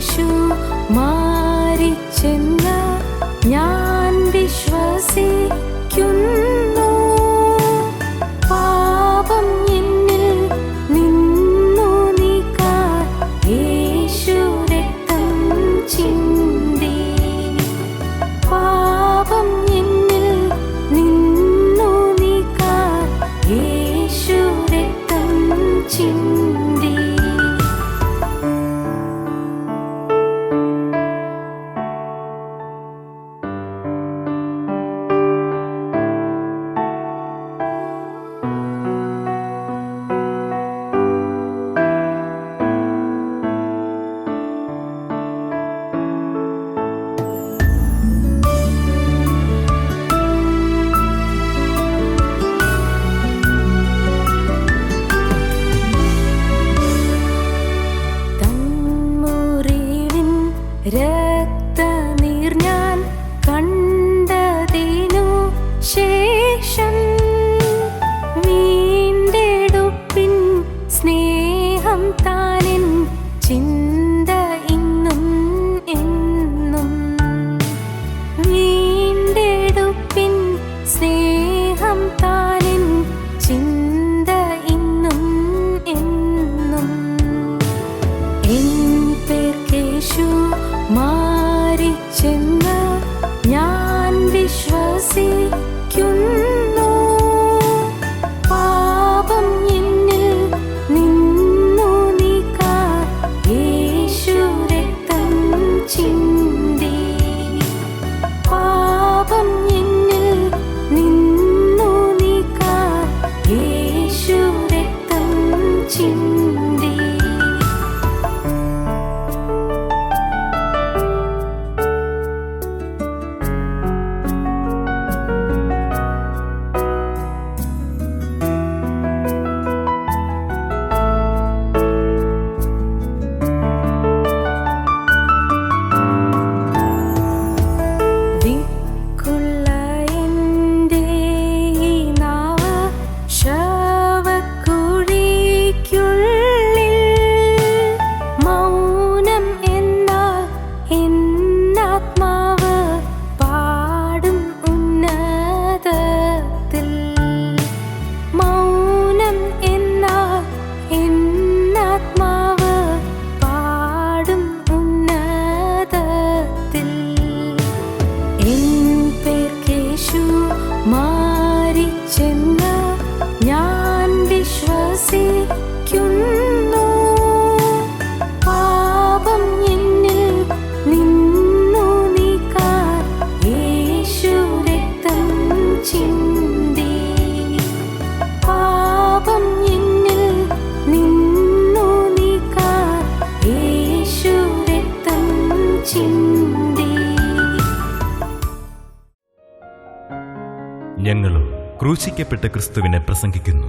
യേശു മാറിച്ചെന്ന് ഞാൻ വിശ്വസിക്കുന്നു. പാപം എന്നിൽ നിന്നു നീക്കാൻ യേശു രക്തം ചിന്തി. പാപം എന്നിൽ നിന്നു നീക്കാൻ യേശു രക്തം ചിന്തി. രക്തനീർ ഞാൻ കണ്ടതിനു ശേഷം വീണ്ടെടുപ്പിൻ സ്നേഹം താനിൻ ചിന്ത ഇന്നും എന്നും. വീണ്ടെടുപ്പിൻ സ്നേഹം താനിൻ ചിന്ത ഇന്നും എന്നും. എൻ പേർക്കേശു മാറിച്ചെന്ന് ഞാൻ വിശ്വസിക്കുന്നു. പാപം എന്നിൽ നിന്നു നീക്കാൻ യേശു രക്തം ചിന്തി. പാപം എന്നിൽ നിന്നു നീക്കാൻ യേശു രക്തം ചിന്തി. മാറിച്ചെന്ന് ഞാൻ വിശ്വസിക്കുന്നു. പാപം എന്നിൽ നിന്നു നീക്കാൻ യേശു രക്തം ചിന്തി. പാപം എന്നിൽ നിന്നു നീക്കാൻ യേശു രക്തം ചിന്തി. ഞങ്ങളും ക്രൂശിക്കപ്പെട്ട ക്രിസ്തുവിനെ പ്രസംഗിക്കുന്നു.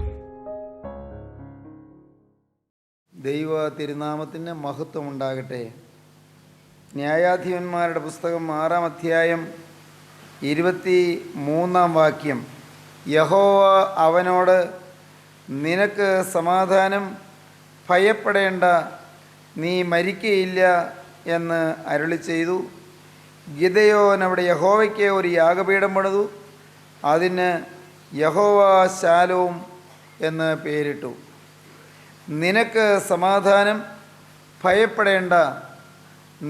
ദൈവ തിരുനാമത്തിന് മഹത്വമുണ്ടാകട്ടെ. ന്യായാധിപന്മാരുടെ പുസ്തകം 6-ാം അധ്യായം 23-ാം വാക്യം. യഹോവ അവനോട്, നിനക്ക് സമാധാനം, ഭയപ്പെടേണ്ട, നീ മരിക്കയില്ല എന്ന് അരുളി ചെയ്തു. ഗിദെയോൻ അവിടെ യഹോവയ്ക്ക് ഒരു യാഗപീഠം പണിതു. അതിന് യഹോവ ശാലോം എന്ന് പേരിട്ടു. നിനക്ക് സമാധാനം, ഭയപ്പെടേണ്ട,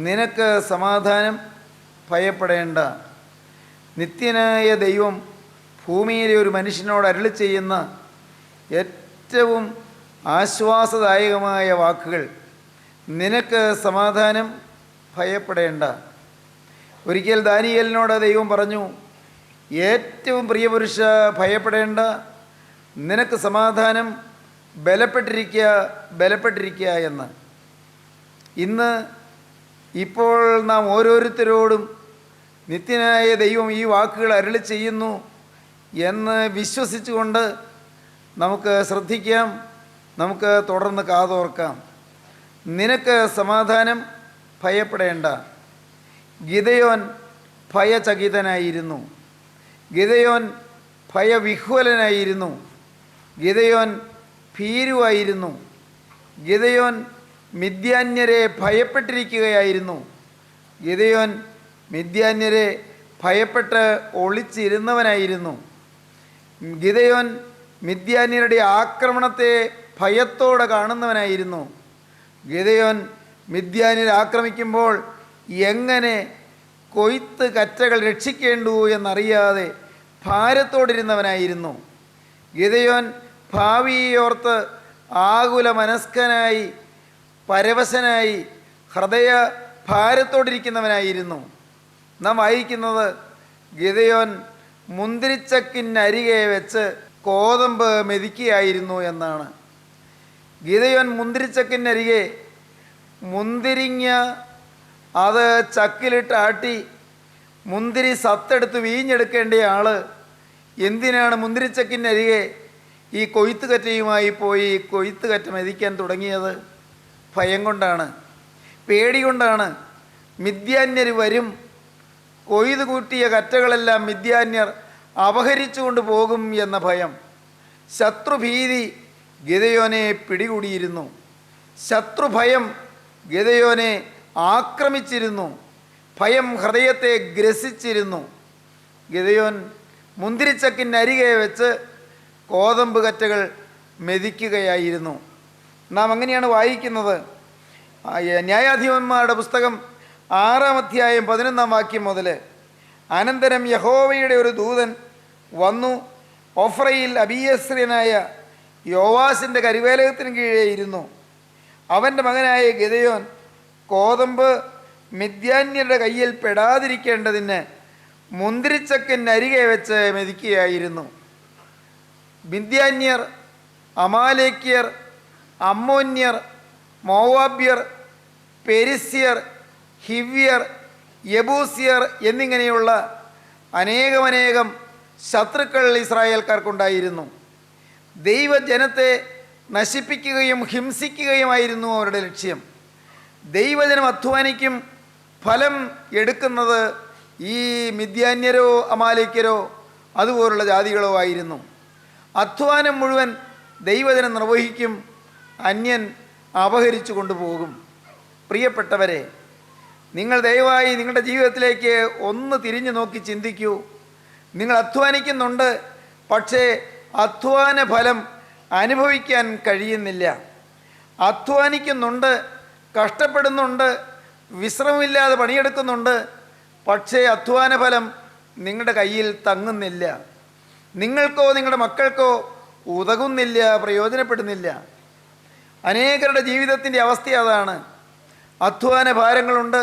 നിനക്ക് സമാധാനം, ഭയപ്പെടേണ്ട. നിത്യനായ ദൈവം ഭൂമിയിലെ ഒരു മനുഷ്യനോട് അരുളി ചെയ്യുന്ന ഏറ്റവും ആശ്വാസദായകമായ വാക്കുകൾ. നിനക്ക് സമാധാനം, ഭയപ്പെടേണ്ട. ഒരിക്കൽ ദാനിയേലിനോട് ദൈവം പറഞ്ഞു, ഏറ്റവും പ്രിയപുരുഷ, ഭയപ്പെടേണ്ട, നിനക്ക് സമാധാനം, ബലപ്പെട്ടിരിക്കുക എന്ന്. ഇപ്പോൾ നാം ഓരോരുത്തരോടും നിത്യനായ ദൈവം ഈ വാക്കുകൾ അരുളി ചെയ്യുന്നു എന്ന് വിശ്വസിച്ചുകൊണ്ട് നമുക്ക് ശ്രദ്ധിക്കാം, നമുക്ക് തുടർന്ന് കാതോർക്കാം. നിനക്ക് സമാധാനം, ഭയപ്പെടേണ്ട. ഗിദെയോൻ ഭയചകിതനായിരുന്നു. ഗിദെയോൻ ഭയവിഹ്വലനായിരുന്നു. ഗിദെയോൻ ഭീരുവായിരുന്നു. ഗിദെയോൻ മിദ്യാന്യരെ ഭയപ്പെട്ടിരിക്കുകയായിരുന്നു. ഗിദെയോൻ മിദ്യാന്യരെ ഭയപ്പെട്ട് ഒളിച്ചിരുന്നവനായിരുന്നു. ഗിദെയോൻ മിദ്യാന്യരുടെ ആക്രമണത്തെ ഭയത്തോടെ കാണുന്നവനായിരുന്നു. ഗിദെയോൻ മിദ്യാന്യരെ ആക്രമിക്കുമ്പോൾ എങ്ങനെ കൊയ്ത്ത് കറ്റകൾ രക്ഷിക്കേണ്ടു എന്നറിയാതെ ഭാരത്തോടിരുന്നവനായിരുന്നു. ഗിദെയോൻ ഭാവിയോർത്ത് ആകുല മനസ്കനായി പരവശനായി ഹൃദയ ഭാരത്തോടിരിക്കുന്നവനായിരുന്നു. നാം വായിക്കുന്നത് ഗിദെയോൻ മുന്തിരിച്ചക്കിനരികെ വെച്ച് കോതമ്പ് മെതിക്കുകയായിരുന്നു എന്നാണ്. ഗിദെയോൻ മുന്തിരിച്ചക്കിനരികെ മുന്തിരിങ്ങ അത് ചക്കിലിട്ട് ആട്ടി മുന്തിരി സത്തെടുത്ത് വീഞ്ഞെടുക്കേണ്ട ആൾ എന്തിനാണ് മുന്തിരിച്ചക്കിനരികെ ഈ കൊയ്ത്തുകറ്റയുമായി പോയി കൊയ്ത്തുകറ്റ മെതിക്കാൻ തുടങ്ങിയത്? ഭയം കൊണ്ടാണ്, പേടി കൊണ്ടാണ്. മിദ്യാന്യർ വരും, കൊയ്തു കൂട്ടിയ കറ്റകളെല്ലാം മിദ്യാന്യർ അപഹരിച്ചു കൊണ്ട് പോകും എന്ന ഭയം. ശത്രുഭീതി ഗിദെയോനെ പിടികൂടിയിരുന്നു. ശത്രുഭയം ഗിദെയോനെ ആക്രമിച്ചിരുന്നു. ഭയം ഹൃദയത്തെ ഗ്രസിച്ചിരുന്നു. ഗിദെയോൻ മുന്തിരിച്ചക്കിനരികെ വെച്ച് കോതമ്പ് കറ്റകൾ മെതിക്കുകയായിരുന്നു. നാം അങ്ങനെയാണ് വായിക്കുന്നത്. ന്യായാധിപന്മാരുടെ പുസ്തകം 6-ാം അധ്യായം 11-ാം വാക്യം മുതൽ. അനന്തരം യഹോവയുടെ ഒരു ദൂതൻ വന്നു ഒഫ്രയിൽ അബീയസ്ര്യനായ യോവാസിൻ്റെ കരുവേലകത്തിന് കീഴേ ഇരുന്നു. അവൻ്റെ മകനായ ഗിദെയോൻ കോതമ്പ് മിദ്യാന്യരുടെ കയ്യിൽ പെടാതിരിക്കേണ്ടതിന് മുന്തിരിച്ചക്കിനരികെ വെച്ച് മെതിക്കുകയായിരുന്നു. മിദ്യാന്യർ, അമാലേക്യർ, അമ്മോന്യർ, മോവാബ്യർ, പെരിസ്യർ, ഹിവ്യർ, യബൂസ്യർ എന്നിങ്ങനെയുള്ള അനേകം ശത്രുക്കൾ ഇസ്രായേൽക്കാർക്കുണ്ടായിരുന്നു. ദൈവജനത്തെ നശിപ്പിക്കുകയും ഹിംസിക്കുകയുമായിരുന്നു അവരുടെ ലക്ഷ്യം. ദൈവജനം അധ്വാനിക്കും, ഫലം എടുക്കുന്നത് ഈ മിദ്യാന്യരോ അമാലേക്യരോ അതുപോലുള്ള ജാതികളോ ആയിരുന്നു. അധ്വാനം മുഴുവൻ ദൈവജനം നിർവഹിക്കും, അന്യൻ അപഹരിച്ചു കൊണ്ടുപോകും. പ്രിയപ്പെട്ടവരെ, നിങ്ങൾ ദയവായി നിങ്ങളുടെ ജീവിതത്തിലേക്ക് ഒന്ന് തിരിഞ്ഞു നോക്കി ചിന്തിക്കൂ. നിങ്ങൾ അധ്വാനിക്കുന്നുണ്ട്, പക്ഷേ അധ്വാന ഫലം അനുഭവിക്കാൻ കഴിയുന്നില്ല. അധ്വാനിക്കുന്നുണ്ട്, കഷ്ടപ്പെടുന്നുണ്ട്, വിശ്രമമില്ലാതെ പണിയെടുക്കുന്നുണ്ട്, പക്ഷേ അധ്വാന ഫലം നിങ്ങളുടെ കയ്യിൽ തങ്ങുന്നില്ല. നിങ്ങൾക്കോ നിങ്ങളുടെ മക്കൾക്കോ ഉതകുന്നില്ല, പ്രയോജനപ്പെടുന്നില്ല. അനേകരുടെ ജീവിതത്തിൻ്റെ അവസ്ഥ അതാണ്. അധ്വാന ഭാരങ്ങളുണ്ട്,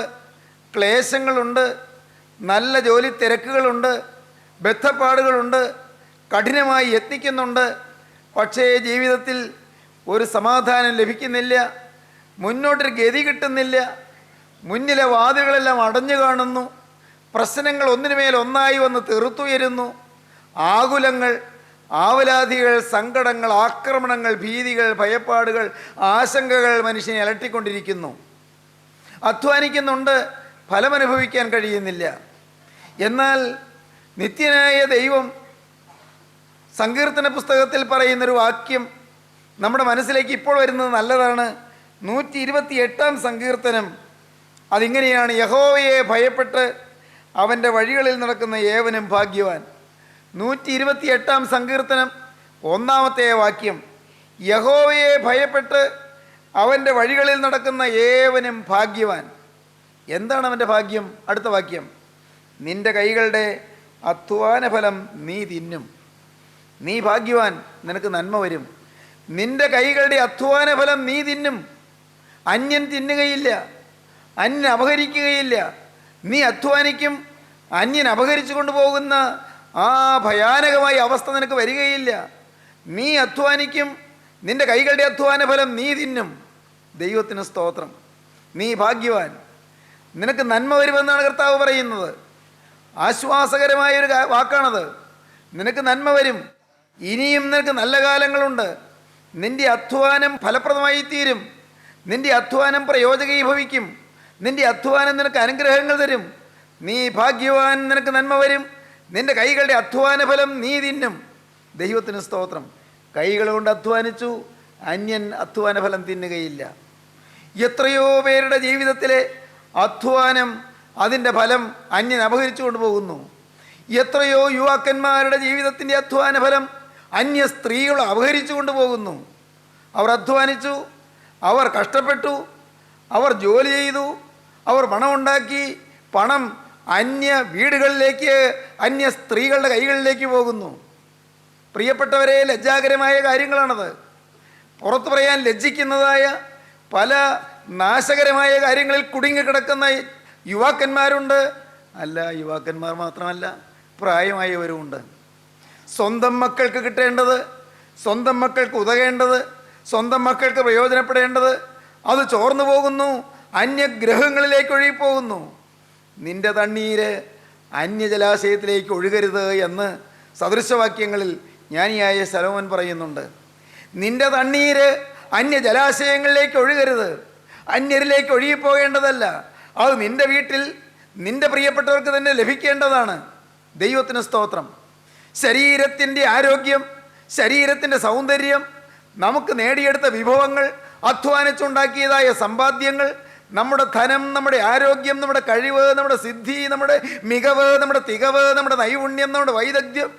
ക്ലേശങ്ങളുണ്ട്, നല്ല ജോലി തിരക്കുകളുണ്ട്, ബദ്ധപ്പാടുകളുണ്ട്, കഠിനമായി യത്നിക്കുന്നുണ്ട്, പക്ഷേ ജീവിതത്തിൽ ഒരു സമാധാനം ലഭിക്കുന്നില്ല, മുന്നോട്ടൊരു ഗതി കിട്ടുന്നില്ല, മുന്നിലെ വാതിലുകളെല്ലാം അടഞ്ഞു കാണുന്നു, പ്രശ്നങ്ങൾ ഒന്നിനുമേൽ ഒന്നായി വന്ന് തെറുത്തുയരുന്നു, ആകുലങ്ങൾ, ആവലാതികൾ, സങ്കടങ്ങൾ, ആക്രമണങ്ങൾ, ഭീതികൾ, ഭയപ്പാടുകൾ, ആശങ്കകൾ മനുഷ്യനെ അലട്ടിക്കൊണ്ടിരിക്കുന്നു. അധ്വാനിക്കുന്നുണ്ട്, ഫലമനുഭവിക്കാൻ കഴിയുന്നില്ല. എന്നാൽ നിത്യനായ ദൈവം സങ്കീർത്തന പുസ്തകത്തിൽ പറയുന്നൊരു വാക്യം നമ്മുടെ മനസ്സിലേക്ക് ഇപ്പോൾ വരുന്നത് നല്ലതാണ്. 128-ാം സങ്കീർത്തനം അതിങ്ങനെയാണ്: യഹോവയെ ഭയപ്പെട്ട് അവൻ്റെ വഴികളിൽ നടക്കുന്ന ഏവനും ഭാഗ്യവാൻ. 128-ാം സങ്കീർത്തനം 1-ാമത്തെ വാക്യം: യഹോവയെ ഭയപ്പെട്ട് അവൻ്റെ വഴികളിൽ നടക്കുന്ന ഏവനും ഭാഗ്യവാൻ. എന്താണ് അവൻ്റെ ഭാഗ്യം? അടുത്ത വാക്യം: നിൻ്റെ കൈകളുടെ അധ്വാന ഫലം നീ തിന്നും. നീ ഭാഗ്യവാൻ, നിനക്ക് നന്മ വരും. നിൻ്റെ കൈകളുടെ അധ്വാന ഫലം നീ തിന്നും. അന്യൻ തിന്നുകയില്ല, അന്യൻ അപഹരിക്കുകയില്ല. നീ അധ്വാനിക്കും, അന്യൻ അപഹരിച്ചു കൊണ്ടുപോകുന്ന ആ ഭയാനകമായ അവസ്ഥ നിനക്ക് വരികയില്ല. നീ അധ്വാനിക്കും, നിൻ്റെ കൈകളുടെ അധ്വാന ഫലം നീ തിന്നും. ദൈവത്തിന് സ്തോത്രം. നീ ഭാഗ്യവാൻ, നിനക്ക് നന്മ വരുമെന്നാണ് കർത്താവ് പറയുന്നത്. ആശ്വാസകരമായൊരു വാക്കാണത്. നിനക്ക് നന്മ വരും, ഇനിയും നിനക്ക് നല്ല കാലങ്ങളുണ്ട്. നിൻ്റെ അധ്വാനം ഫലപ്രദമായി തീരും. നിൻ്റെ അധ്വാനം പ്രയോജകീഭവിക്കും. നിൻ്റെ അധ്വാനം നിനക്ക് അനുഗ്രഹങ്ങൾ തരും. നീ ഭാഗ്യവാൻ, നിനക്ക് നന്മ വരും. നിൻ്റെ കൈകളുടെ അധ്വാന ഫലം നീ തിന്നും. ദൈവത്തിന് സ്തോത്രം. കൈകൾ കൊണ്ട് അധ്വാനിച്ചു, അന്യൻ അധ്വാന ഫലം തിന്നുകയില്ല. എത്രയോ പേരുടെ ജീവിതത്തിലെ അധ്വാനം, അതിൻ്റെ ഫലം അന്യൻ അപഹരിച്ചു കൊണ്ടുപോകുന്നു. എത്രയോ യുവാക്കന്മാരുടെ ജീവിതത്തിൻ്റെ അധ്വാന ഫലം അന്യ സ്ത്രീകൾ അപഹരിച്ചു കൊണ്ടുപോകുന്നു. അവർ അധ്വാനിച്ചു, അവർ കഷ്ടപ്പെട്ടു, അവർ ജോലി ചെയ്തു, അവർ പണമുണ്ടാക്കി. പണം അന്യ വീടുകളിലേക്ക്, അന്യ സ്ത്രീകളുടെ കൈകളിലേക്ക് പോകുന്നു. പ്രിയപ്പെട്ടവരെ, ലജ്ജാകരമായ കാര്യങ്ങളാണത്. പുറത്തു പറയാൻ ലജ്ജിക്കുന്നതായ പല നാശകരമായ കാര്യങ്ങളിൽ കുടുങ്ങിക്കിടക്കുന്ന യുവാക്കന്മാരുണ്ട്. അല്ല, യുവാക്കന്മാർ മാത്രമല്ല, പ്രായമായവരുമുണ്ട്. സ്വന്തം മക്കൾക്ക് കിട്ടേണ്ടത്, സ്വന്തം മക്കൾക്ക് ഉതകേണ്ടത്, സ്വന്തം മക്കൾക്ക് പ്രയോജനപ്പെടേണ്ടത് അത് ചോർന്നു പോകുന്നു, അന്യഗ്രഹങ്ങളിലേക്ക് ഒഴുകിപ്പോകുന്നു. നിന്റെ തണ്ണീര് അന്യജലാശയത്തിലേക്ക് ഒഴുകരുത് എന്ന് സദൃശവാക്യങ്ങളിൽ ജ്ഞാനിയായ ശലോമോൻ പറയുന്നുണ്ട്. നിന്റെ തണ്ണീര് അന്യജലാശയങ്ങളിലേക്ക് ഒഴുകരുത്, അന്യരിലേക്ക് ഒഴുകിപ്പോകേണ്ടതല്ല. അത് നിന്റെ വീട്ടിൽ നിന്റെ പ്രിയപ്പെട്ടവർക്ക് തന്നെ ലഭിക്കേണ്ടതാണ്. ദൈവത്തിന് സ്തോത്രം. ശരീരത്തിൻ്റെ ആരോഗ്യം, ശരീരത്തിൻ്റെ സൗന്ദര്യം, നമുക്ക് നേടിയെടുത്ത വിഭവങ്ങൾ, അധ്വാനിച്ചുണ്ടാക്കിയതായ സമ്പാദ്യങ്ങൾ, നമ്മുടെ ധനം, നമ്മുടെ ആരോഗ്യം, നമ്മുടെ കഴിവ്, നമ്മുടെ സിദ്ധി, നമ്മുടെ മികവ്, നമ്മുടെ തികവ്, നമ്മുടെ നൈപുണ്യം, നമ്മുടെ വൈദഗ്ധ്യം,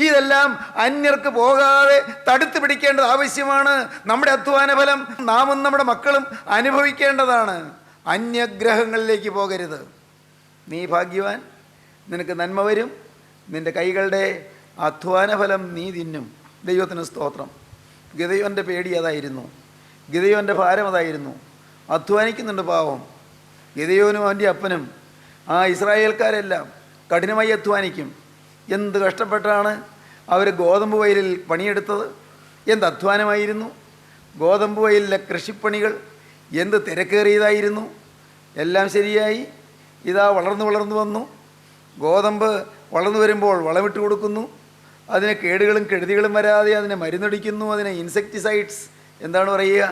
ഇതെല്ലാം അന്യർക്ക് പോകാതെ തടുത്തു പിടിക്കേണ്ടത് ആവശ്യമാണ്. നമ്മുടെ അധ്വാന ഫലം നാമും നമ്മുടെ മക്കളും അനുഭവിക്കേണ്ടതാണ്. അന്യഗ്രഹങ്ങളിലേക്ക് പോകരുത്. നീ ഭാഗ്യവാൻ, നിനക്ക് നന്മ വരും. നിൻ്റെ കൈകളുടെ അധ്വാന ഫലം നീ തിന്നും. ദൈവത്തിന് സ്തോത്രം. ഗിദെയോൻ്റെ പേടി അതായിരുന്നു, ഗിദെയോൻ്റെ ഭാരം അതായിരുന്നു. അധ്വാനിക്കുന്നുണ്ട് പാവം. ഗിദെയോനും അവൻ്റെ അപ്പനും ആ ഇസ്രായേൽക്കാരെല്ലാം കഠിനമായി അധ്വാനിക്കും. എന്ത് കഷ്ടപ്പെട്ടാണ് അവർ ഗോതമ്പ് വയലിൽ പണിയെടുത്തത്! എന്ത് അധ്വാനമായിരുന്നു! ഗോതമ്പ് വയലിലെ കൃഷിപ്പണികൾ എന്ത് തിരക്കേറിയതായിരുന്നു! എല്ലാം ശരിയായി. ഇതാ വളർന്നു വന്നു. ഗോതമ്പ് വളർന്നു വരുമ്പോൾ വളമിട്ട് കൊടുക്കുന്നു. അതിന് കേടുകളും കെടുതികളും വരാതെ അതിനെ മരുന്നടിക്കുന്നു. അതിന് ഇൻസെക്ടിസൈഡ്സ്, എന്താണ് പറയുക,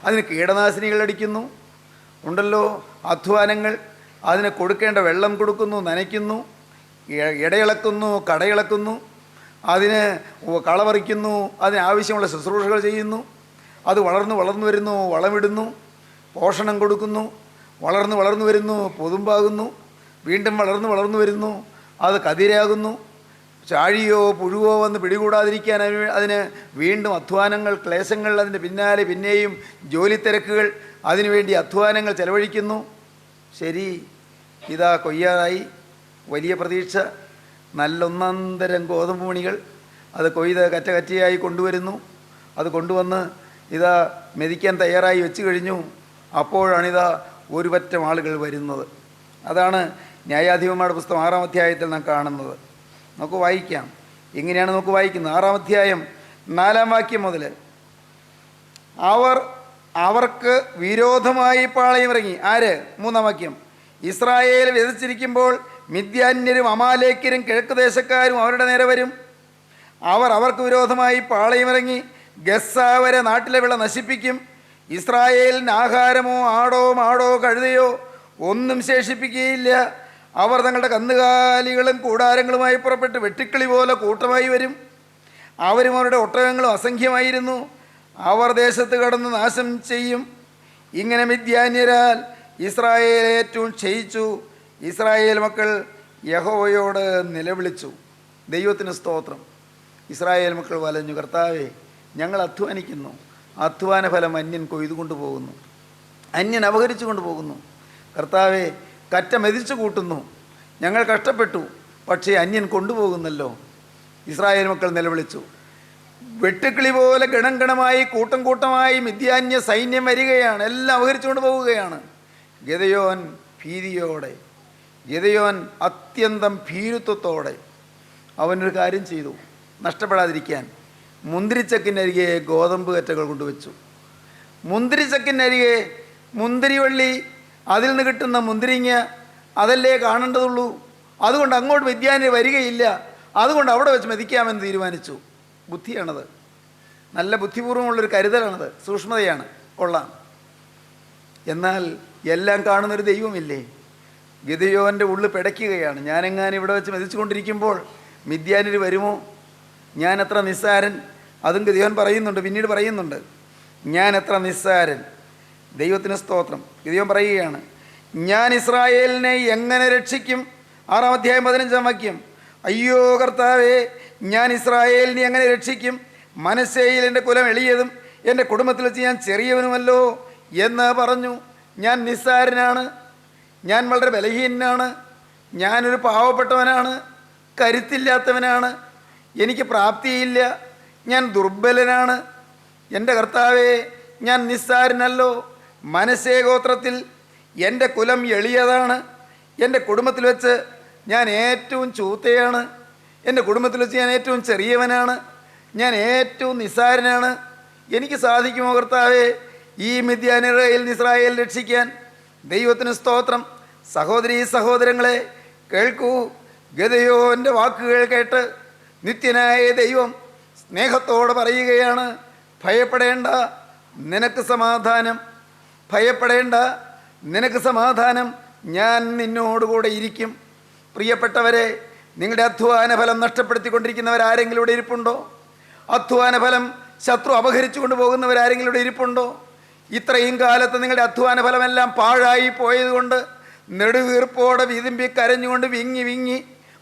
അതിന് കീടനാശിനികൾ അടിക്കുന്നു. ഉണ്ടല്ലോ അധ്വാനങ്ങൾ. അതിന് കൊടുക്കേണ്ട വെള്ളം കൊടുക്കുന്നു, നനയ്ക്കുന്നു, ഇടയിളക്കുന്നു, കടയിളക്കുന്നു, അതിന് കളപറിക്കുന്നു, അതിനാവശ്യമുള്ള ശുശ്രൂഷകൾ ചെയ്യുന്നു. അത് വളർന്നു വരുന്നു, വളമിടുന്നു, പോഷണം കൊടുക്കുന്നു, വളർന്നു വരുന്നു, പൊതുമ്പാകുന്നു, വീണ്ടും വളർന്നു വരുന്നു, അത് കതിരാകുന്നു. ചാഴിയോ പുഴുവോ വന്ന് പിടികൂടാതിരിക്കാൻ അതിന് വീണ്ടും അധ്വാനങ്ങൾ, ക്ലേശങ്ങൾ, അതിൻ്റെ പിന്നാലെ പിന്നെയും ജോലി തിരക്കുകൾ, അതിനുവേണ്ടി അധ്വാനങ്ങൾ ചെലവഴിക്കുന്നു. ശരി, ഇതാ കൊയ്യാറായി. വലിയ പ്രതീക്ഷ. നല്ലൊന്നാന്തരം ഗോതമ്പ് മണികൾ അത് കൊയ്ത് കറ്റയായി കൊണ്ടുവരുന്നു. അത് കൊണ്ടുവന്ന് ഇതാ മെതിക്കാൻ തയ്യാറായി വെച്ച് കഴിഞ്ഞു. അപ്പോഴാണിതാ ഒരു പറ്റം ആളുകൾ വരുന്നത്. അതാണ് ന്യായാധിപന്മാരുടെ പുസ്തകം 6-ാം അധ്യായത്തിൽ നാം കാണുന്നത്. നമുക്ക് വായിക്കാം. എങ്ങനെയാണ് നമുക്ക് വായിക്കുന്നത്? 6-ാം അധ്യായം 4-ാം വാക്യം മുതൽ. അവർക്ക് വിരോധമായി പാളയമിറങ്ങി. ആര്? 3-ാം വാക്യം. ഇസ്രായേൽ വിതച്ചിരിക്കുമ്പോൾ മിദ്യാന്യരും അമാലേക്യരും കിഴക്ക് ദേശക്കാരും അവരുടെ നേരെ വരും. അവർക്ക് വിരോധമായി പാളയമിറങ്ങി ഗസ്സാ വരെ നാട്ടിലെ വിള നശിപ്പിക്കും. ഇസ്രായേലിന് ആഹാരമോ ആടോ മാടോ കഴുതയോ ഒന്നും ശേഷിപ്പിക്കുകയില്ല. അവർ തങ്ങളുടെ കന്നുകാലികളും കൂടാരങ്ങളുമായി പുറപ്പെട്ട് വെട്ടിക്കിളി പോലെ കൂട്ടമായി വരും. അവരും അവരുടെ ഒട്ടകങ്ങളും അസംഖ്യമായിരുന്നു. അവർ ദേശത്ത് കടന്ന് നാശം ചെയ്യും. ഇങ്ങനെ മിദ്യാന്യരാൽ ഇസ്രായേൽ ഏറ്റവും ക്ഷയിച്ചു. ഇസ്രായേൽ മക്കൾ യഹോവയോട് നിലവിളിച്ചു. ദൈവത്തിന് സ്തോത്രം. ഇസ്രായേൽ മക്കൾ വലഞ്ഞു, കർത്താവേ, ഞങ്ങൾ അധ്വാനിക്കുന്നു, അധ്വാന ഫലം അന്യൻ കൊയ്തുകൊണ്ടു പോകുന്നു, അന്യൻ അപഹരിച്ചു കൊണ്ടുപോകുന്നു. കർത്താവെ, കറ്റ മെതിച്ചു കൂട്ടുന്നു, ഞങ്ങൾ കഷ്ടപ്പെട്ടു, പക്ഷേ അന്യൻ കൊണ്ടുപോകുന്നല്ലോ. ഇസ്രായേൽ മക്കൾ നിലവിളിച്ചു. വെട്ടുക്കിളി പോലെ ഗണമായി കൂട്ടം കൂട്ടമായി മിദ്യാന്യ സൈന്യം വരികയാണ്. എല്ലാം അപഹരിച്ചുകൊണ്ട് പോവുകയാണ്. ഗിദെയോൻ ഭീതിയോടെ, ഗിദെയോൻ അത്യന്തം ഭീരുത്വത്തോടെ അവനൊരു കാര്യം ചെയ്തു. നഷ്ടപ്പെടാതിരിക്കാൻ മുന്തിരിച്ചക്കിനരികെ ഗോതമ്പ് കറ്റകൾ കൊണ്ടുവച്ചു. മുന്തിരിച്ചക്കിനരികെ മുന്തിരിവള്ളി, അതിൽ നിന്ന് കിട്ടുന്ന മുന്തിരിങ്ങ അതല്ലേ കാണേണ്ടതുള്ളൂ. അതുകൊണ്ട് അങ്ങോട്ട് മിദ്യാന്യർ വരികയില്ല. അതുകൊണ്ട് അവിടെ വെച്ച് മെതിക്കാമെന്ന് തീരുമാനിച്ചു. ബുദ്ധിയാണത്. നല്ല ബുദ്ധിപൂർവ്വമുള്ളൊരു കരുതലാണത്. സൂക്ഷ്മതയാണ്. കൊള്ളാം. എന്നാൽ എല്ലാം കാണുന്നൊരു ദൈവമില്ലേ? ഗിദെയോൻ്റെ ഉള്ളിൽ പിടയ്ക്കുകയാണ്. ഞാനെങ്ങാനും ഇവിടെ വെച്ച് മെതിച്ചു കൊണ്ടിരിക്കുമ്പോൾ മിദ്യാന്യർ വരുമോ? ഞാൻ എത്ര നിസ്സാരൻ. അതും ഗിദെയോൻ പറയുന്നുണ്ട്, പിന്നീട് പറയുന്നുണ്ട്, ഞാൻ എത്ര നിസ്സാരൻ. ദൈവത്തിന് സ്തോത്രം. ഗിദെയോൻ പറയുകയാണ്, ഞാൻ ഇസ്രായേലിനെ എങ്ങനെ രക്ഷിക്കും? 6-ാം അധ്യായം 15-ാം വാക്യം. അയ്യോ കർത്താവേ, ഞാൻ ഇസ്രായേലിനെ എങ്ങനെ രക്ഷിക്കും? മനശ്ശെയിൽ എൻ്റെ കുലം എളിയതും എൻ്റെ കുടുംബത്തിൽ വെച്ച് ഞാൻ ചെറിയവനുമല്ലോ എന്ന് പറഞ്ഞു. ഞാൻ നിസ്സാരനാണ്, ഞാൻ വളരെ ബലഹീനനാണ്, ഞാനൊരു പാവപ്പെട്ടവനാണ്, കരുത്തില്ലാത്തവനാണ്, എനിക്ക് പ്രാപ്തിയില്ല, ഞാൻ ദുർബലനാണ്. എൻ്റെ കർത്താവേ, ഞാൻ നിസ്സാരനല്ലോ. മനശ്ശെ ഗോത്രത്തിൽ എൻ്റെ കുലം എളിയതാണ്, എൻ്റെ കുടുംബത്തിൽ വെച്ച് ഞാൻ ഏറ്റവും ചൂത്തയാണ്, എൻ്റെ കുടുംബത്തിൽ വെച്ച് ഞാൻ ഏറ്റവും ചെറിയവനാണ്, ഞാൻ ഏറ്റവും നിസ്സാരനാണ്. എനിക്ക് സാധിക്കുമോ കർത്താവേ ഈ മിദ്യാനിൽ ഇസ്രായേൽ രക്ഷിക്കാൻ? ദൈവത്തിന് സ്തോത്രം. സഹോദരീ സഹോദരങ്ങളെ കേൾക്കൂ, ഗിദെയോൻ്റെ വാക്കുകൾ കേട്ട് നിത്യനായ ദൈവം സ്നേഹത്തോടെ പറയുകയാണ്, ഭയപ്പെടേണ്ട, നിനക്ക് സമാധാനം. ഭയപ്പെടേണ്ട, നിനക്ക് സമാധാനം. ഞാൻ നിന്നോടുകൂടെ ഇരിക്കും. പ്രിയപ്പെട്ടവരെ, നിങ്ങളുടെ അധ്വാന ഫലം നഷ്ടപ്പെടുത്തിക്കൊണ്ടിരിക്കുന്നവരാരെങ്കിലും ഇവിടെ ഇരിപ്പുണ്ടോ? അധ്വാന ഫലം ശത്രു അപഹരിച്ചു കൊണ്ടുപോകുന്നവരാരെങ്കിലും ഇവിടെ ഇരിപ്പുണ്ടോ? ഇത്രയും കാലത്ത് നിങ്ങളുടെ അധ്വാന ഫലമെല്ലാം പാഴായി പോയതുകൊണ്ട് നെടുവീർപ്പോടെ വിതുമ്പി കരഞ്ഞുകൊണ്ട് വിങ്ങി വിങ്ങി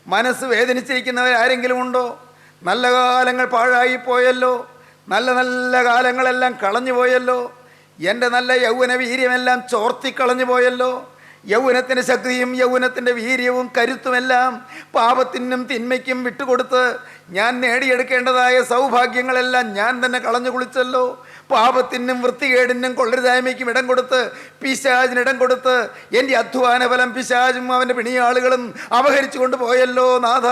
മനസ്സ് വേദനിച്ചിരിക്കുന്നവരാരെങ്കിലും ഉണ്ടോ? നല്ല കാലങ്ങൾ പാഴായി പോയല്ലോ, നല്ല നല്ല കാലങ്ങളെല്ലാം കളഞ്ഞു പോയല്ലോ, എൻ്റെ നല്ല യൗവന വീര്യമെല്ലാം ചോർത്തിക്കളഞ്ഞു പോയല്ലോ. യൗവനത്തിൻ്റെ ശക്തിയും യൗവനത്തിൻ്റെ വീര്യവും കരുത്തുമെല്ലാം പാപത്തിനും തിന്മയ്ക്കും വിട്ടുകൊടുത്ത് ഞാൻ നേടിയെടുക്കേണ്ടതായ സൗഭാഗ്യങ്ങളെല്ലാം ഞാൻ തന്നെ കളഞ്ഞു കുളിച്ചല്ലോ. പാപത്തിനും വൃത്തികേടിനും കൊള്ളരുതായ്മയ്ക്കും ഇടം കൊടുത്ത് പിശാചിനിടം കൊടുത്ത് എൻ്റെ അധ്വാന ഫലം പിശാചും അവൻ്റെ പിണിയാളുകളും അപഹരിച്ചു കൊണ്ടുപോയല്ലോ. നാഥ,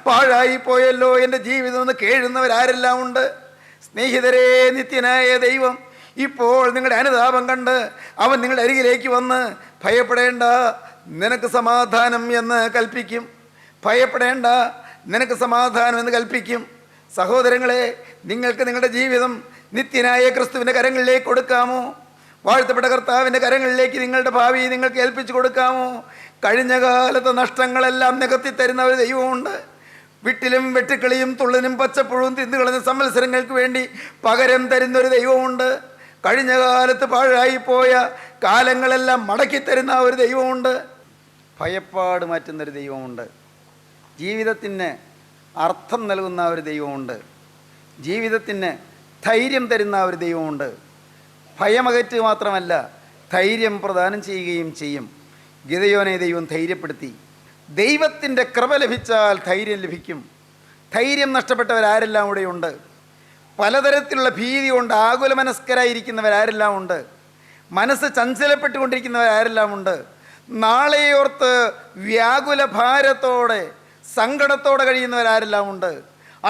പാഴായി പോയല്ലോ എൻ്റെ ജീവിതം എന്ന് കേഴുന്നവരാരെല്ലാം ഉണ്ട്. സ്നേഹിതരെ, നിത്യനായ ദൈവം ഇപ്പോൾ നിങ്ങളുടെ അനുതാപം കണ്ട് അവൻ നിങ്ങളുടെ അരികിലേക്ക് വന്ന് ഭയപ്പെടേണ്ട, നിനക്ക് സമാധാനം എന്ന് കൽപ്പിക്കും. ഭയപ്പെടേണ്ട, നിനക്ക് സമാധാനം എന്ന് കൽപ്പിക്കും. സഹോദരങ്ങളെ, നിങ്ങൾക്ക് നിങ്ങളുടെ ജീവിതം നിത്യനായ ക്രിസ്തുവിൻ്റെ കരങ്ങളിലേക്ക് കൊടുക്കാമോ? വാഴ്ത്തപ്പെട്ട കർത്താവിൻ്റെ കരങ്ങളിലേക്ക് നിങ്ങളുടെ ഭാവി നിങ്ങൾക്ക് ഏൽപ്പിച്ചു കൊടുക്കാമോ? കഴിഞ്ഞ കാലത്തെ നഷ്ടങ്ങളെല്ലാം നികത്തി തരുന്ന ഒരു ദൈവമുണ്ട്. വിട്ടിലും വെട്ടുക്കിളിയും തുള്ളനും പച്ചപ്പുഴവും തിന്നുകളഞ്ഞ സംവത്സരങ്ങൾക്ക് വേണ്ടി പകരം തരുന്നൊരു ദൈവമുണ്ട്. കഴിഞ്ഞ കാലത്ത് പാഴായിപ്പോയ കാലങ്ങളെല്ലാം മടക്കിത്തരുന്ന ഒരു ദൈവമുണ്ട്. ഭയപ്പാട് മാറ്റുന്നൊരു ദൈവമുണ്ട്. ജീവിതത്തിന് അർത്ഥം നൽകുന്ന ഒരു ദൈവമുണ്ട്. ജീവിതത്തിന് ധൈര്യം തരുന്ന ഒരു ദൈവമുണ്ട്. ഭയമകറ്റുക മാത്രമല്ല, ധൈര്യം പ്രദാനം ചെയ്യുകയും ചെയ്യും. ഗിദെയോനെ ദൈവം ധൈര്യപ്പെടുത്തി. ദൈവത്തിൻ്റെ കൃപ ലഭിച്ചാൽ ധൈര്യം ലഭിക്കും. ധൈര്യം നഷ്ടപ്പെട്ടവരാരെല്ലാം ഇവിടെയുണ്ട്. പലതരത്തിലുള്ള ഭീതി കൊണ്ട് ആകുലമനസ്കരായിരിക്കുന്നവരാരെല്ലാം ഉണ്ട്. മനസ്സ് ചഞ്ചലപ്പെട്ടുകൊണ്ടിരിക്കുന്നവരാരെല്ലാം ഉണ്ട്. നാളെയോർത്ത് വ്യാകുല ഭാരത്തോടെ സങ്കടത്തോടെ കഴിയുന്നവരാരെല്ലാം ഉണ്ട്.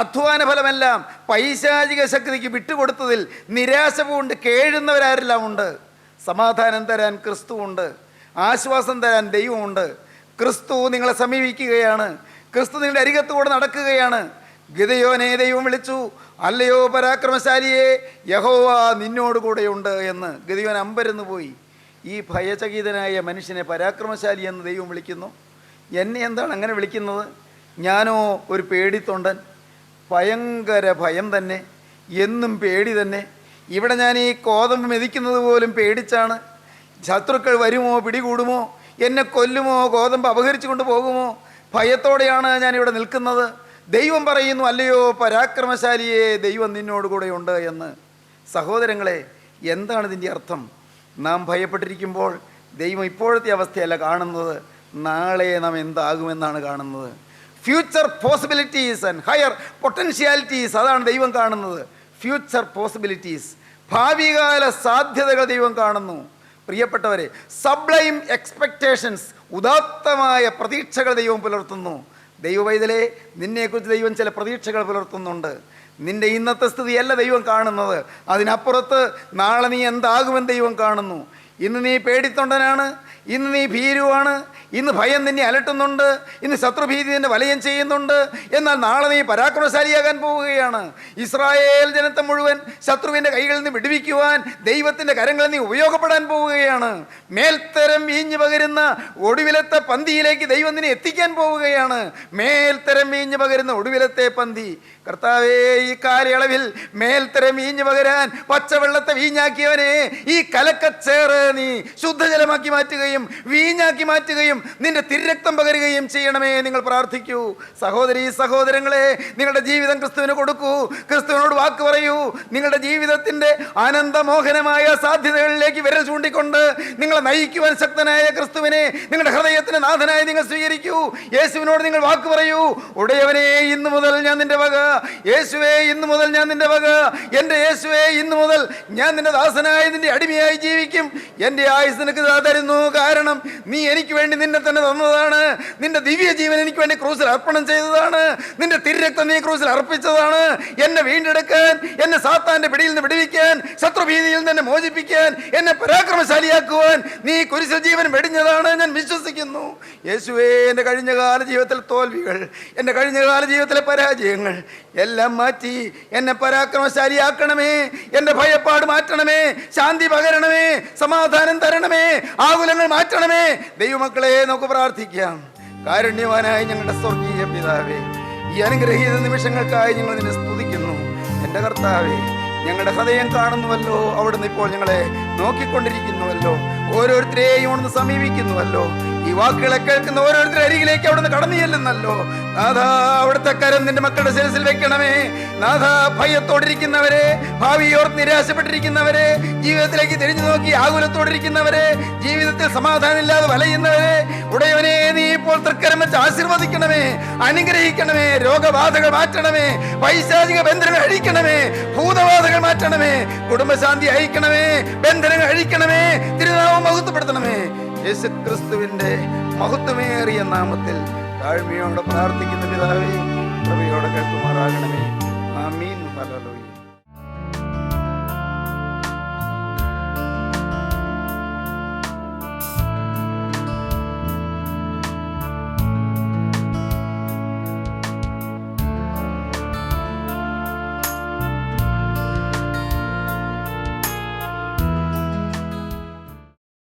അധ്വാന ഫലമെല്ലാം പൈശാചിക ശക്തിക്ക് വിട്ടുകൊടുത്തതിൽ നിരാശ കൊണ്ട് കേഴുന്നവരാരെല്ലാം ഉണ്ട്. സമാധാനം തരാൻ ക്രിസ്തുവുണ്ട്. ആശ്വാസം തരാൻ ദൈവമുണ്ട്. ക്രിസ്തു നിങ്ങളെ സമീപിക്കുകയാണ്. ക്രിസ്തു നിങ്ങളുടെ അരികത്തോടെ നടക്കുകയാണ്. ഗിദെയോനെ ദൈവം വിളിച്ചു, അല്ലയോ പരാക്രമശാലിയെ, യഹോവ നിന്നോടുകൂടെയുണ്ട് എന്ന്. ഗിദെയോൻ അമ്പരന്ന് പോയി. ഈ ഭയചകിതനായ മനുഷ്യനെ പരാക്രമശാലി എന്ന് ദൈവം വിളിക്കുന്നു. എന്നെ എന്താണ് അങ്ങനെ വിളിക്കുന്നത്? ഞാനോ ഒരു പേടിത്തൊണ്ടൻ. ഭയങ്കര ഭയം തന്നെ, എന്നും പേടി തന്നെ. ഇവിടെ ഞാൻ ഈ കോതമ്പ് മെതിക്കുന്നത് പോലും പേടിച്ചാണ്. ശത്രുക്കൾ വരുമോ, പിടികൂടുമോ, എന്നെ കൊല്ലുമോ, ഗോതമ്പ് അപഹരിച്ചു കൊണ്ട് പോകുമോ, ഭയത്തോടെയാണ് ഞാനിവിടെ നിൽക്കുന്നത്. ദൈവം പറയുന്നു, അല്ലയോ പരാക്രമശാലിയെ, ദൈവം നിന്നോടുകൂടെയുണ്ട് എന്ന്. സഹോദരങ്ങളെ, എന്താണ് ഇതിൻ്റെ അർത്ഥം? നാം ഭയപ്പെട്ടിരിക്കുമ്പോൾ ദൈവം ഇപ്പോഴത്തെ അവസ്ഥയല്ല കാണുന്നത്, നാളെ നാം എന്താകുമെന്നാണ് കാണുന്നത്. Future possibilities and higher potentialities, അതാണ് ദൈവം കാണുന്നത്. ഫ്യൂച്ചർ പോസിബിലിറ്റീസ്, ഭാവികാല സാധ്യതകൾ ദൈവം കാണുന്നു. പ്രിയപ്പെട്ടവരെ, സബ്ലൈം എക്സ്പെക്റ്റേഷൻസ്, ഉദാത്തമായ പ്രതീക്ഷകൾ ദൈവം പുലർത്തുന്നു. ദൈവവൈതലേ, നിന്നെക്കുറിച്ച് ദൈവം ചില പ്രതീക്ഷകൾ പുലർത്തുന്നുണ്ട്. നിൻ്റെ ഇന്നത്തെ സ്ഥിതിയല്ല ദൈവം കാണുന്നത്, അതിനപ്പുറത്ത് നാളെ നീ എന്താകുമെന്ന് ദൈവം കാണുന്നു. ഇന്ന് നീ പേടിത്തൊണ്ടനാണ്, ഇന്ന് നീ ഭീരുവാണ്, ഇന്ന് ഭയം നിന്നെ അലട്ടുന്നുണ്ട്, ഇന്ന് ശത്രുഭീതി നിന്നെ വലയം ചെയ്യുന്നുണ്ട്. എന്നാൽ നാളെ നീ പരാക്രമശാലിയാകാൻ പോവുകയാണ്. ഇസ്രായേൽ ജനത്തെ മുഴുവൻ ശത്രുവിൻ്റെ കൈകളിൽ നിന്ന് വിടുവിക്കുവാൻ ദൈവത്തിൻ്റെ കരങ്ങളിൽ നീ ഉപയോഗപ്പെടാൻ പോവുകയാണ്. മേൽത്തരം വീഞ്ഞു പകരുന്ന ഒടുവിലത്തെ പന്തിയിലേക്ക് ദൈവം നിന്നെ എത്തിക്കാൻ പോവുകയാണ്. മേൽത്തരം വീഞ്ഞു പകരുന്ന ഒടുവിലത്തെ പന്തി. കർത്താവേ, ഈ കാലയളവിൽ മേൽത്തരം വീഞ്ഞു പകരാൻ പച്ചവെള്ളത്തെ വീഞ്ഞാക്കിയവനെ, ഈ കലക്കച്ചേറ് നീ ശുദ്ധജലമാക്കി മാറ്റുകയും വീഞ്ഞാക്കി മാറ്റുകയും നിന്റെ തിരുരക്തം പകരുകയും ചെയ്യണമേ. നിങ്ങൾ പ്രാർത്ഥിക്കൂ. സഹോദരീ സഹോദരങ്ങളെ, നിങ്ങളുടെ ജീവിതം ക്രിസ്തുവിന് കൊടുക്കൂ. ക്രിസ്തുവിനോട് വാക്ക് പറയൂ. നിങ്ങളുടെ ജീവിതത്തിൻ്റെ ആനന്ദമോഹനമായ സാധ്യതകളിലേക്ക് വിരൽ ചൂണ്ടിക്കൊണ്ട് നിങ്ങളെ നയിക്കുവാൻ ശക്തനായ ക്രിസ്തുവിനെ നിങ്ങളുടെ ഹൃദയത്തിന് നാഥനായി നിങ്ങൾ സ്വീകരിക്കൂ. യേശുവിനോട് നിങ്ങൾ വാക്ക് പറയൂ. ഉടയവനെ, ഇന്നു മുതൽ ഞാൻ നിന്റെ വക. യേശുവേ, ഇന്നു മുതൽ ഞാൻ നിന്റെ വക. എൻ്റെ യേശുവേ, ഇന്നു മുതൽ ഞാൻ നിന്റെ ദാസനായി നിന്റെ അടിമയായി ജീവിക്കും. എൻ്റെ ആയുസ് നിനക്ക് തരുന്നു. കാരണം നീ എനിക്ക് വേണ്ടി നിന്നെ തന്നെ തന്നതാണ്. നിന്റെ ദിവ്യ ജീവൻ എനിക്ക് വേണ്ടി ക്രൂസിൽ അർപ്പണം ചെയ്തതാണ്. നിന്റെ തിരുരക്തം നീ ക്രൂസിൽ അർപ്പിച്ചതാണ്. എന്നെ വീണ്ടെടുക്കാൻ, എന്നെ സാത്താന്റെ പിടിയിൽ നിന്ന് വിടുവിക്കാൻ, ശത്രുഭീതിയിൽ നിന്ന് എന്നെ മോചിപ്പിക്കാൻ, എന്നെ പരാക്രമശാലിയാക്കുവാൻ നീ കുരിശിൽ ജീവൻ വെടിഞ്ഞതാണ്. ഞാൻ വിശ്വസിക്കുന്നു. യേശുവേ, എൻ്റെ കഴിഞ്ഞകാല ജീവിതത്തിലെ തോൽവികൾ, എൻ്റെ കഴിഞ്ഞകാല ജീവിതത്തിലെ പരാജയങ്ങൾ എല്ലാം മാറ്റി എന്നെ പരാക്രമശാലിയാക്കണമേ. എൻ്റെ ഭയപ്പാട് മാറ്റണമേ, ശാന്തി പകരണമേ, സമാധാനം തരണമേ, ആകുലങ്ങൾ മാറ്റണമേ. ദൈവമക്കളെ, നമുക്ക് പ്രാർത്ഥിക്കാം. കാരുണ്യവാനായ ഞങ്ങളുടെ സ്വർഗീയ പിതാവേ, ഈ അനുഗ്രഹീത നിമിഷങ്ങൾക്കായി ഞങ്ങൾ നിന്നെ സ്തുതിക്കുന്നു. എൻ്റെ കർത്താവേ, ഞങ്ങളുടെ ഹൃദയം കാണുന്നുവല്ലോ. അവിടുന്ന് ഇപ്പോൾ ഞങ്ങളെ നോക്കിക്കൊണ്ടിരിക്കുന്നുവല്ലോ. ഓരോരുത്തരെയും അവിടുന്ന് സമീപിക്കുന്നുവല്ലോ. ഈ വാക്കുകളെ കേൾക്കുന്ന ഓരോരുത്തരുടെ അരികിലേക്ക് അവിടുന്ന് കടന്നു ചെല്ലുന്നല്ലോ. നാഥ, അവിടുത്തെ കരം നിന്റെ മക്കളുടെ ശിരസിൽ വെക്കണമേ. നാഥ, ഭയത്തോടിരിക്കുന്നവരെ, ഭാവിയോർത്ത് നിരാശപ്പെട്ടിരിക്കുന്നവരെ, ജീവിതത്തിലേക്ക് തിരിഞ്ഞു നോക്കി ആകുലത്തോടിരിക്കുന്നവരെ, ജീവിതത്തിൽ സമാധാനമില്ലാതെ വലയുന്നവരെ, ഉടയവനെ നീ ഇപ്പോൾ തൃക്കരം വെച്ച് ആശീർവദിക്കണമേ, അനുഗ്രഹിക്കണമേ. രോഗബാധകൾ മാറ്റണമേ, പൈശാചിക ബന്ധനങ്ങൾ അഴിക്കണമേ, ഭൂതബാധകൾ മാറ്റണമേ, കുടുംബശാന്തി അയക്കണമേ, ബന്ധനങ്ങൾ അഴിക്കണമേ, തിരുനാമം മഹത്വപ്പെടുത്തണമേ. യേശുക്രിസ്തുവിന്റെ മഹത്വമേറിയ നാമത്തിൽ താഴ്മയോടെ പ്രാർത്ഥിക്കുന്ന പിതാവേ, കൃപയോടെ കേൾക്കുമാറാകണമേ. ആമീൻ. ഹല്ലേലൂയ.